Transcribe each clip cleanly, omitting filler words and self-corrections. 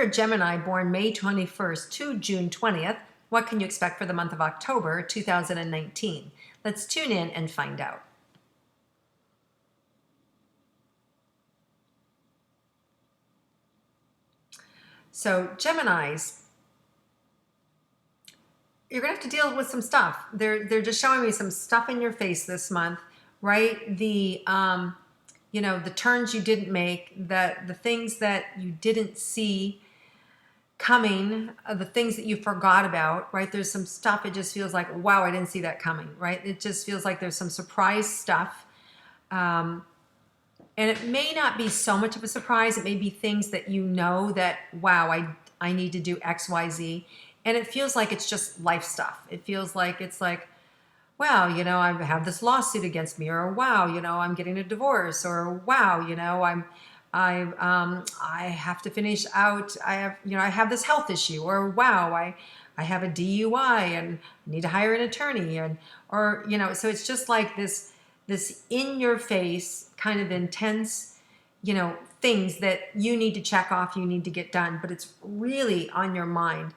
you're a Gemini born May 21st to June 20th, what can you expect for the month of October 2019? Let's tune in and find out. So Geminis, you're gonna have to deal with some stuff. They're just showing me some stuff in your face this month, right? You know, the turns you didn't make, the things that you didn't see coming, the things that you forgot about, right? There's some stuff, it just feels like, wow, I didn't see that coming, right? It just feels like there's some surprise stuff. And it may not be so much of a surprise. It may be things that you know that, wow, I need to do X, Y, Z. And it feels like it's just life stuff. It feels like it's like, wow, you know, I have this lawsuit against me, or wow, you know, I'm getting a divorce, or wow, you know, I have to finish out, I have this health issue, or wow, I have a DUI and need to hire an attorney, or, you know, so it's just like this in your face kind of intense, you know, things that you need to check off, you need to get done, but it's really on your mind.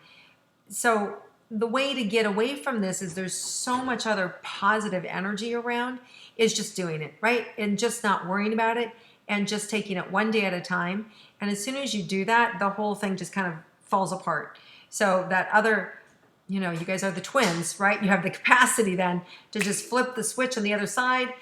So the way to get away from this is there's so much other positive energy around, is just doing it, right? And just not worrying about it and just taking it one day at a time. And as soon as you do that, the whole thing just kind of falls apart. So that other, you know, you guys are the twins, right? You have the capacity then to just flip the switch on the other side,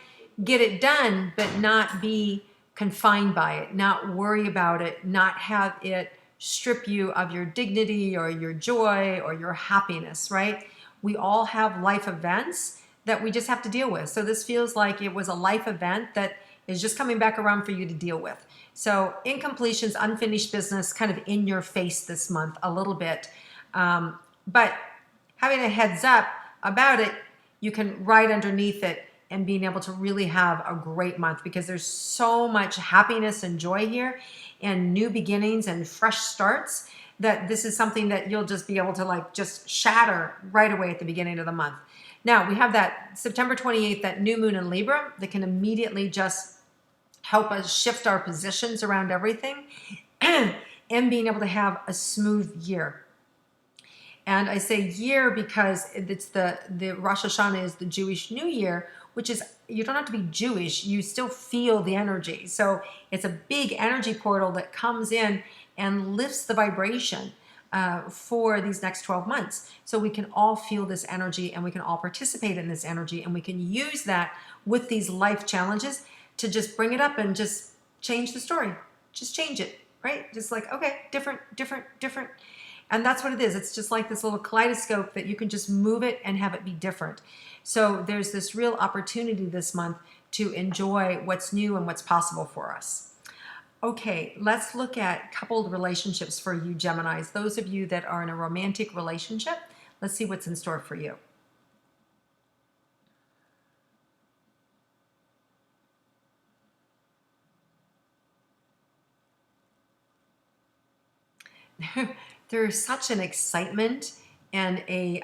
get it done, but not be confined by it, not worry about it, not have it strip you of your dignity or your joy or your happiness, right? We all have life events that we just have to deal with. So this feels like it was a life event that is just coming back around for you to deal with. So incompletions, unfinished business, kind of in your face this month a little bit. But having a heads up about it, you can ride underneath it and being able to really have a great month, because there's so much happiness and joy here and new beginnings and fresh starts, that this is something that you'll just be able to like just shatter right away at the beginning of the month. Now we have that September 28th, that new moon in Libra that can immediately just help us shift our positions around everything and being able to have a smooth year. And I say year because it's the Rosh Hashanah is the Jewish New Year, which is, you don't have to be Jewish, you still feel the energy. So it's a big energy portal that comes in and lifts the vibration for these next 12 months. So we can all feel this energy and we can all participate in this energy, and we can use that with these life challenges to just bring it up and just change the story. Just change it, right? Just like, okay, different. And that's what it is. It's just like this little kaleidoscope that you can just move it and have it be different. So there's this real opportunity this month to enjoy what's new and what's possible for us. Okay, let's look at coupled relationships for you Geminis. Those of you that are in a romantic relationship, let's see what's in store for you. There's such an excitement and a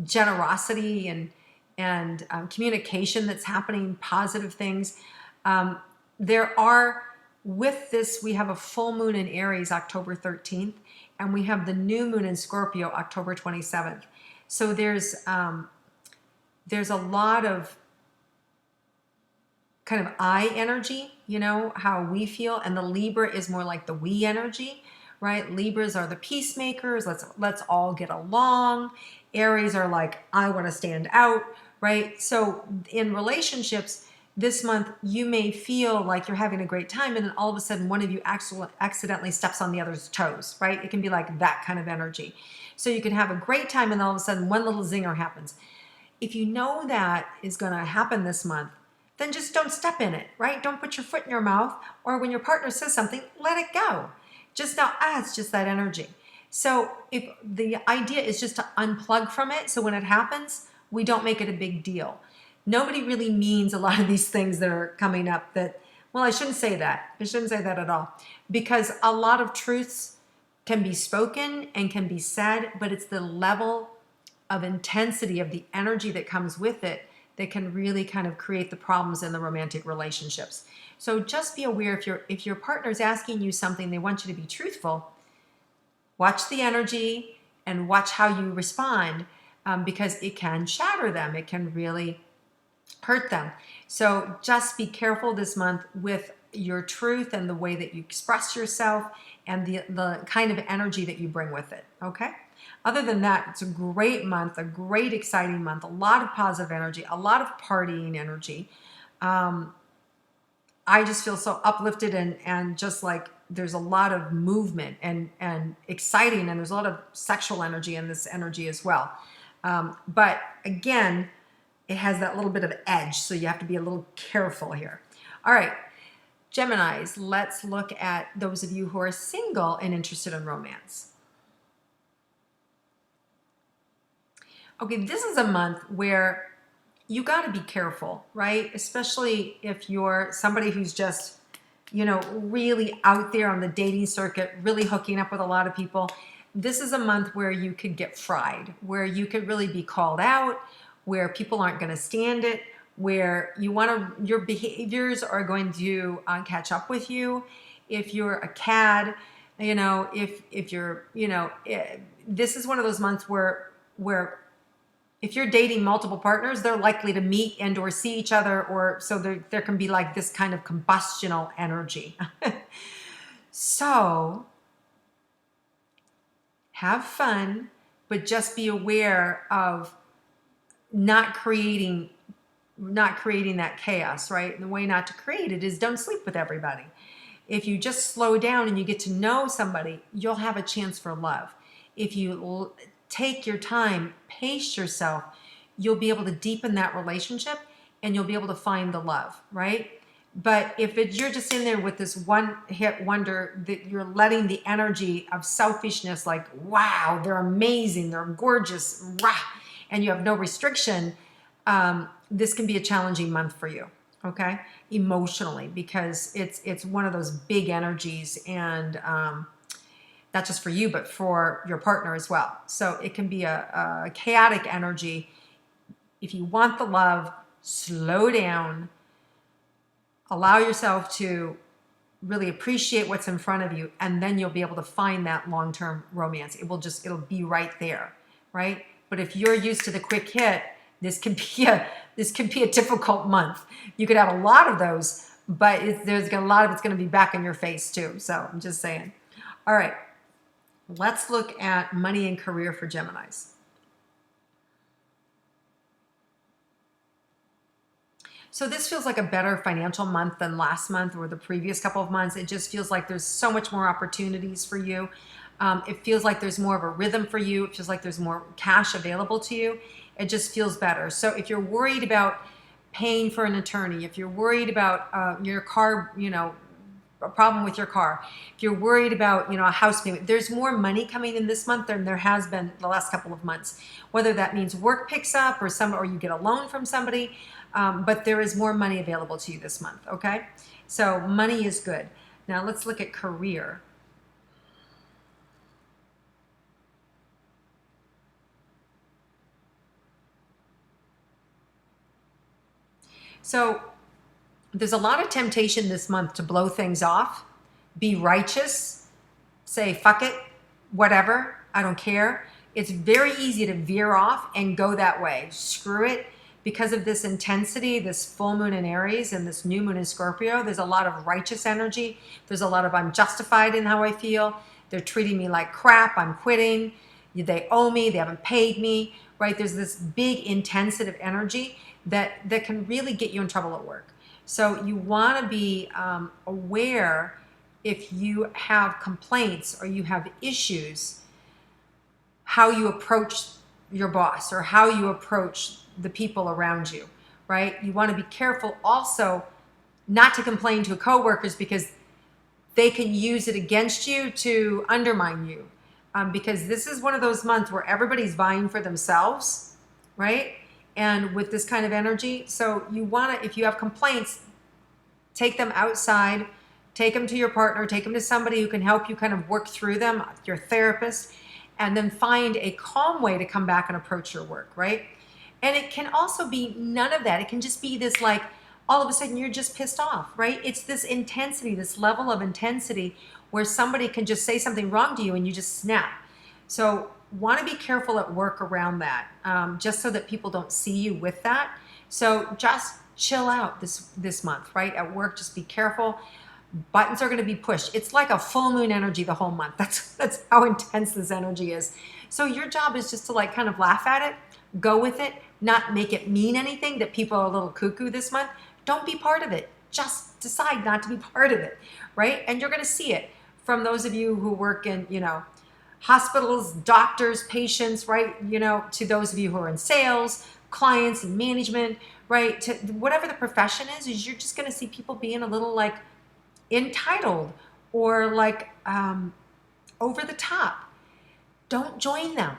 generosity and communication that's happening, positive things. There are, with this, we have a full moon in Aries October 13th, and we have the new moon in Scorpio October 27th. So there's a lot of kind of I energy, you know, how we feel, and the Libra is more like the we energy, right? Libras are the peacemakers. Let's all get along. Aries are like, I want to stand out, right? So in relationships this month, you may feel like you're having a great time, and then all of a sudden one of you accidentally steps on the other's toes, right? It can be like that kind of energy. So you can have a great time, and all of a sudden one little zinger happens. If you know that is going to happen this month, then just don't step in it, right? Don't put your foot in your mouth, or when your partner says something, let it go. Just know, it's just that energy. So if the idea is just to unplug from it, so when it happens, we don't make it a big deal. Nobody really means a lot of these things that are coming up that, well, I shouldn't say that. I shouldn't say that at all. Because a lot of truths can be spoken and can be said, but it's the level of intensity of the energy that comes with it that can really kind of create the problems in the romantic relationships. So just be aware, if your partner is asking you something, they want you to be truthful, Watch the energy and watch how you respond, because it can shatter them. It can really hurt them. So just be careful this month with your truth and the way that you express yourself and the kind of energy that you bring with it. Okay? Other than that, it's a great month, a great exciting month, a lot of positive energy, a lot of partying energy. I just feel so uplifted and just like there's a lot of movement and exciting, and there's a lot of sexual energy in this energy as well. But again, it has that little bit of edge, so you have to be a little careful here. All right, Geminis, let's look at those of you who are single and interested in romance. Okay, this is a month where you got to be careful, right? Especially if you're somebody who's just, really out there on the dating circuit, really hooking up with a lot of people. This is a month where you could get fried, where you could really be called out, where people aren't going to stand it, where your behaviors are going to catch up with you. If you're a cad, if you're, this is one of those months where if you're dating multiple partners, they're likely to meet and or see each other, or so there can be like this kind of combustional energy. So have fun, but just be aware of not creating that chaos, right? And the way not to create it is don't sleep with everybody. If you just slow down and you get to know somebody, you'll have a chance for love. If you take your time, pace yourself, you'll be able to deepen that relationship and you'll be able to find the love, right? But if you're just in there with this one hit wonder, that you're letting the energy of selfishness, like, wow, they're amazing, they're gorgeous, rah, and you have no restriction, this can be a challenging month for you, okay? Emotionally, because it's one of those big energies, and not just for you, but for your partner as well. So it can be a chaotic energy. If you want the love, slow down, allow yourself to really appreciate what's in front of you, and then you'll be able to find that long-term romance. It'll be right there, right? But if you're used to the quick hit, this can be a difficult month. You could have a lot of those, but a lot of it's going to be back in your face too. So I'm just saying. All right, let's look at money and career for Geminis. So this feels like a better financial month than last month or the previous couple of months. It just feels like there's so much more opportunities for you. It feels like there's more of a rhythm for you. It feels like there's more cash available to you. It just feels better. So if you're worried about paying for an attorney, if you're worried about your car, a problem with your car, if you're worried about, a house payment, there's more money coming in this month than there has been the last couple of months. Whether that means work picks up or you get a loan from somebody, but there is more money available to you this month, okay? So money is good. Now let's look at career. So there's a lot of temptation this month to blow things off, be righteous, say, fuck it, whatever, I don't care. It's very easy to veer off and go that way. Screw it. Because of this intensity, this full moon in Aries and this new moon in Scorpio, there's a lot of righteous energy. There's a lot of I'm justified in how I feel. They're treating me like crap. I'm quitting. They owe me. They haven't paid me, right? There's this big intensive energy that can really get you in trouble at work. So you want to be aware if you have complaints or you have issues, how you approach your boss or how you approach the people around you, right? You want to be careful also not to complain to coworkers because they can use it against you to undermine you. Because this is one of those months where everybody's vying for themselves, right? And with this kind of energy, so you want to, if you have complaints, take them outside, take them to your partner, take them to somebody who can help you kind of work through them, your therapist, and then find a calm way to come back and approach your work, right? And it can also be none of that. It can just be this like, all of a sudden you're just pissed off, right? It's this intensity, this level of intensity where somebody can just say something wrong to you and you just snap. So want to be careful at work around that, just so that people don't see you with that. So just chill out this month, right? At work, just be careful. Buttons are going to be pushed. It's like a full moon energy the whole month. That's how intense this energy is. So your job is just to like kind of laugh at it, go with it, not make it mean anything that people are a little cuckoo this month. Don't be part of it. Just decide not to be part of it, right? And you're going to see it from those of you who work in, hospitals, doctors, patients, right? To those of you who are in sales, clients and management, right? To whatever the profession is you're just going to see people being a little like entitled or like over the top. Don't join them.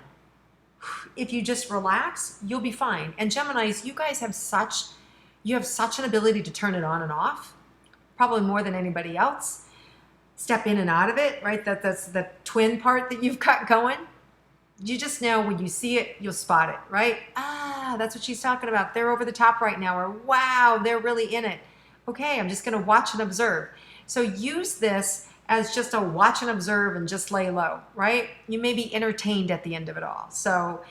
If you just relax, you'll be fine. And Geminis, you guys have such an ability to turn it on and off, probably more than anybody else. Step in and out of it, right? That's the twin part that you've got going. You just know when you see it, you'll spot it, right? That's what she's talking about. They're over the top right now, or wow, they're really in it. Okay, I'm just going to watch and observe. So use this as just a watch and observe and just lay low, right? You may be entertained at the end of it all. So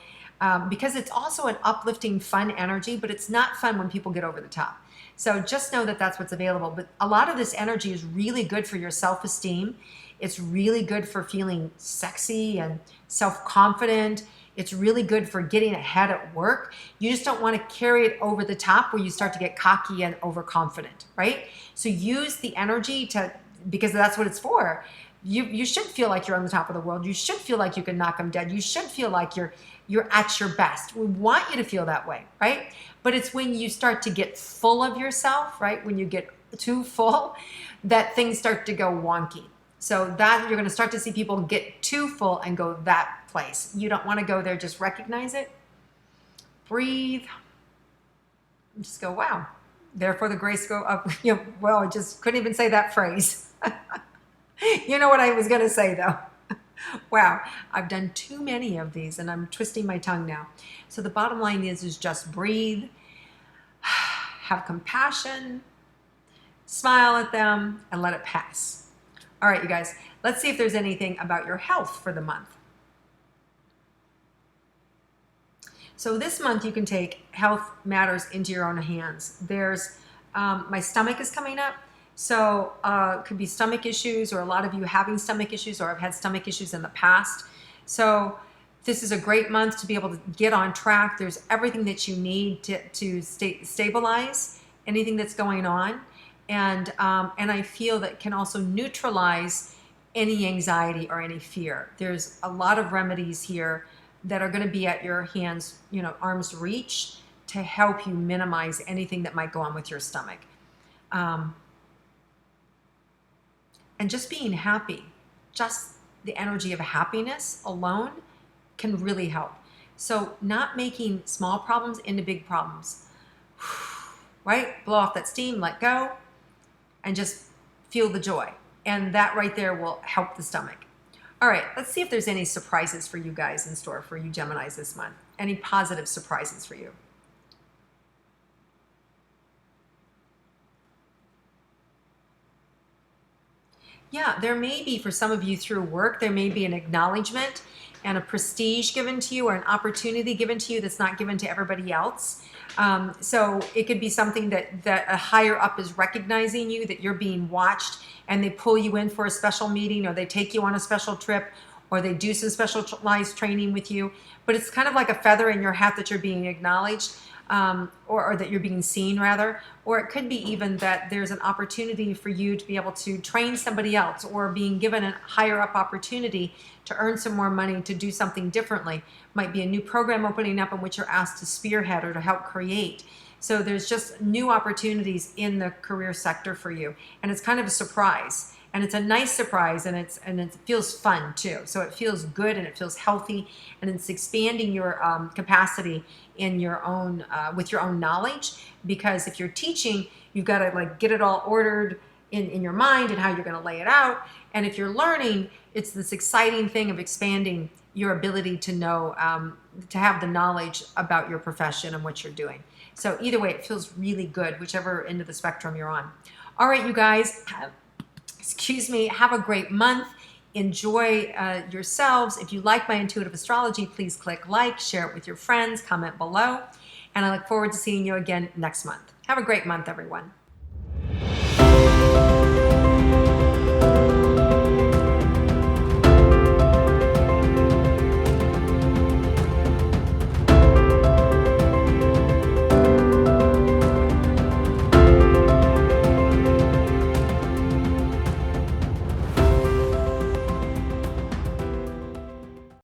because it's also an uplifting, fun energy, but it's not fun when people get over the top. So just know that that's what's available. But a lot of this energy is really good for your self-esteem. It's really good for feeling sexy and self-confident. It's really good for getting ahead at work. You just don't want to carry it over the top where you start to get cocky and overconfident, right? So use the energy because that's what it's for. You should feel like you're on the top of the world. You should feel like you can knock them dead. You should feel like you're at your best. We want you to feel that way, right? But it's when you start to get full of yourself, right? When you get too full, that things start to go wonky. So that you're going to start to see people get too full and go that place. You don't want to go there. Just recognize it. Breathe. Just go, wow. Therefore the grace go up. Well, I just couldn't even say that phrase. You know what I was going to say though. Wow, I've done too many of these and I'm twisting my tongue now. So the bottom line is just breathe, have compassion, smile at them, and let it pass. All right, you guys, let's see if there's anything about your health for the month. So this month you can take health matters into your own hands. There's, my stomach is coming up. So it could be stomach issues, or a lot of you having stomach issues, or have had stomach issues in the past. So this is a great month to be able to get on track. There's everything that you need to stabilize anything that's going on. And I feel that can also neutralize any anxiety or any fear. There's a lot of remedies here that are going to be at your hands, arm's reach to help you minimize anything that might go on with your stomach. And just being happy, just the energy of happiness alone can really help. So not making small problems into big problems, right? Blow off that steam, let go, and just feel the joy. And that right there will help the stomach. All right, let's see if there's any surprises for you guys in store for you Geminis this month. Any positive surprises for you. Yeah, there may be, for some of you through work, there may be an acknowledgement and a prestige given to you, or an opportunity given to you that's not given to everybody else. So it could be something that a higher up is recognizing you, that you're being watched, and they pull you in for a special meeting, or they take you on a special trip, or they do some specialized training with you. But it's kind of like a feather in your hat that you're being acknowledged. Or that you're being seen rather, or it could be even that there's an opportunity for you to be able to train somebody else, or being given a higher up opportunity to earn some more money to do something differently. Might be a new program opening up in which you're asked to spearhead or to help create. So there's just new opportunities in the career sector for you, and it's kind of a surprise. And it's a nice surprise, and it feels fun too. So it feels good and it feels healthy, and it's expanding your capacity in your own with your own knowledge. Because if you're teaching, you've got to like get it all ordered in your mind and how you're going to lay it out. And if you're learning, it's this exciting thing of expanding your ability to know, to have the knowledge about your profession and what you're doing. So either way, it feels really good, whichever end of the spectrum you're on. All right, you guys. excuse me, have a great month. Enjoy yourselves. If you like my intuitive astrology, please click like, share it with your friends, comment below. And I look forward to seeing you again next month. Have a great month, everyone.